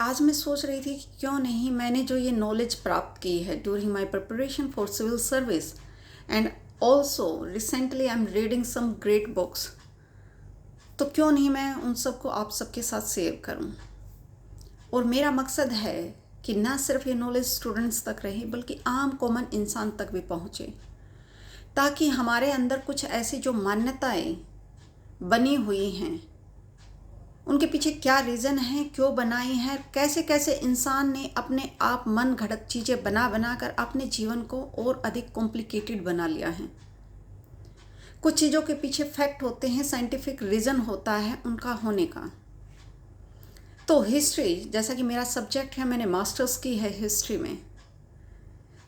आज मैं सोच रही थी कि क्यों नहीं मैंने जो ये नॉलेज प्राप्त की है during my preparation for civil service and also recently I am reading some great books, तो क्यों नहीं मैं उन सबको आप सबके साथ शेयर करूं। और मेरा मकसद है कि ना सिर्फ ये नॉलेज स्टूडेंट्स तक रहे बल्कि आम कॉमन इंसान तक भी पहुंचे, ताकि हमारे अंदर कुछ ऐसी जो मान्यताएं बनी हुई हैं उनके पीछे क्या रीज़न है, क्यों बनाई है, कैसे कैसे इंसान ने अपने आप मन घड़त चीज़ें बना बना कर अपने जीवन को और अधिक कॉम्प्लिकेटेड बना लिया है। कुछ चीज़ों के पीछे फैक्ट होते हैं, साइंटिफिक रीज़न होता है उनका होने का। तो हिस्ट्री, जैसा कि मेरा सब्जेक्ट है, मैंने मास्टर्स की है हिस्ट्री में,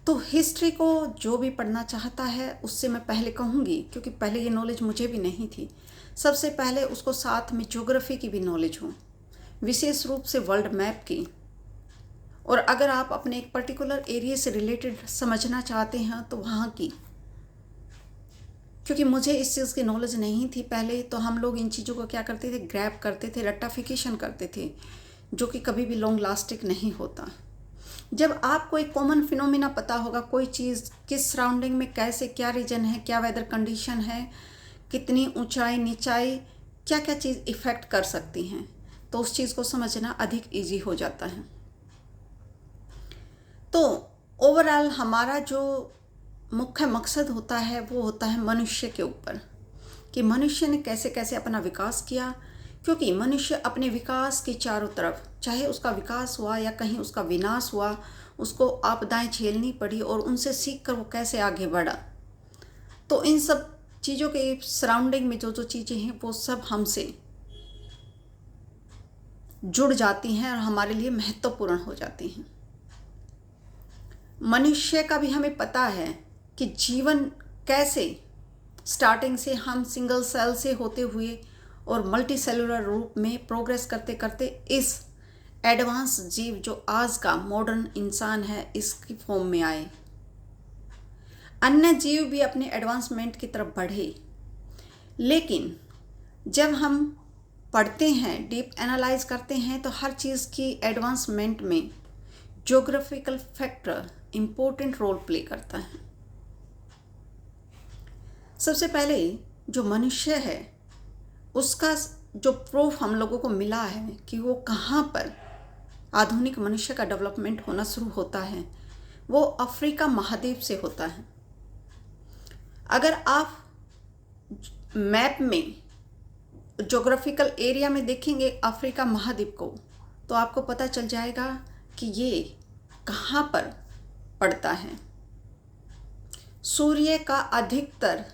तो हिस्ट्री को जो भी पढ़ना चाहता है उससे मैं पहले कहूँगी, क्योंकि पहले ये नॉलेज मुझे भी नहीं थी, सबसे पहले उसको साथ में ज्योग्राफी की भी नॉलेज हो, विशेष रूप से वर्ल्ड मैप की। और अगर आप अपने एक पर्टिकुलर एरिया से रिलेटेड समझना चाहते हैं तो वहाँ की, क्योंकि मुझे इस चीज़ की नॉलेज नहीं थी पहले, तो हम लोग इन चीज़ों को क्या करते थे, ग्रैब करते थे, रट्टाफिकेशन करते थे, जो कि कभी भी लॉन्ग लास्टिंग नहीं होता। जब आपको एक कॉमन फिनोमिना पता होगा, कोई चीज़ किस सराउंडिंग में कैसे, क्या रीजन है, क्या वेदर कंडीशन है, कितनी ऊंचाई नीचाई, क्या क्या चीज़ इफ़ेक्ट कर सकती हैं, तो उस चीज़ को समझना अधिक इजी हो जाता है। तो ओवरऑल हमारा जो मुख्य मकसद होता है वो होता है मनुष्य के ऊपर, कि मनुष्य ने कैसे कैसे अपना विकास किया, क्योंकि मनुष्य अपने विकास के चारों तरफ, चाहे उसका विकास हुआ या कहीं उसका विनाश हुआ, उसको आपदाएं झेलनी पड़ी और उनसे सीख कर वो कैसे आगे बढ़ा। तो इन सब चीज़ों के सराउंडिंग में जो जो चीज़ें हैं वो सब हमसे जुड़ जाती हैं और हमारे लिए महत्वपूर्ण हो जाती हैं। मनुष्य का भी हमें पता है कि जीवन कैसे स्टार्टिंग से हम सिंगल सेल से होते हुए और मल्टी सेलुलर रूप में प्रोग्रेस करते करते इस एडवांस जीव जो आज का मॉडर्न इंसान है इसकी फॉर्म में आए। अन्य जीव भी अपने एडवांसमेंट की तरफ बढ़े, लेकिन जब हम पढ़ते हैं, डीप एनालाइज करते हैं, तो हर चीज़ की एडवांसमेंट में geographical factor important role play करता है। सबसे पहले जो मनुष्य है उसका जो प्रूफ हम लोगों को मिला है कि वो कहाँ पर आधुनिक मनुष्य का डेवलपमेंट होना शुरू होता है, वो अफ्रीका महाद्वीप से होता है। अगर आप मैप में ज्योग्राफिकल एरिया में देखेंगे अफ्रीका महाद्वीप को, तो आपको पता चल जाएगा कि ये कहाँ पर पड़ता है। सूर्य का अधिकतर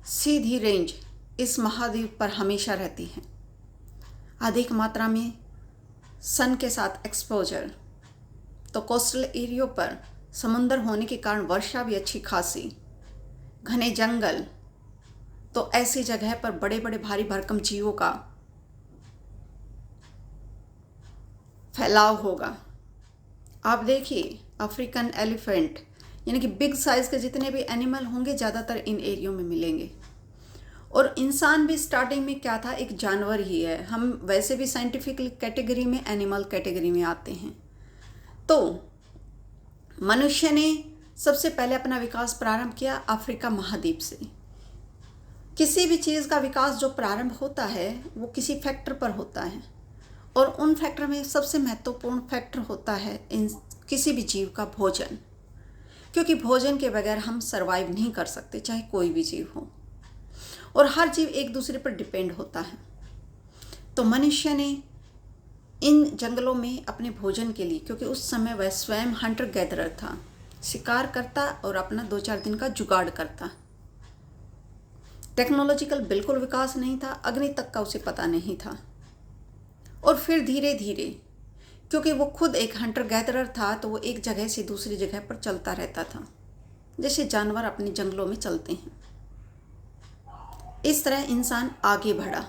सीधी रेंज इस महाद्वीप पर हमेशा रहती है, अधिक मात्रा में सन के साथ एक्सपोजर, तो कोस्टल एरियो पर समुंदर होने के कारण वर्षा भी अच्छी खासी, घने जंगल, तो ऐसी जगह पर बड़े बड़े भारी भरकम जीवों का फैलाव होगा। आप देखिए अफ्रीकन एलिफेंट यानी कि बिग साइज के जितने भी एनिमल होंगे ज़्यादातर इन एरियो में मिलेंगे। और इंसान भी स्टार्टिंग में क्या था, एक जानवर ही है। हम वैसे भी साइंटिफिक कैटेगरी में एनिमल कैटेगरी में आते हैं। तो मनुष्य ने सबसे पहले अपना विकास प्रारंभ किया अफ्रीका महाद्वीप से। किसी भी चीज़ का विकास जो प्रारंभ होता है वो किसी फैक्टर पर होता है, और उन फैक्टर में सबसे महत्वपूर्ण फैक्टर होता है किसी भी जीव का भोजन, क्योंकि भोजन के बगैर हम सरवाइव नहीं कर सकते, चाहे कोई भी जीव हो, और हर जीव एक दूसरे पर डिपेंड होता है। तो मनुष्य ने इन जंगलों में अपने भोजन के लिए, क्योंकि उस समय वह स्वयं हंटर गैदरर था, शिकार करता और अपना 2-4 दिन का जुगाड़ करता। टेक्नोलॉजिकल बिल्कुल विकास नहीं था, अग्नि तक का उसे पता नहीं था। और फिर धीरे धीरे, क्योंकि वो खुद एक हंटर गैदरर था, तो वो एक जगह से दूसरी जगह पर चलता रहता था, जैसे जानवर अपने जंगलों में चलते हैं। इस तरह इंसान आगे बढ़ा।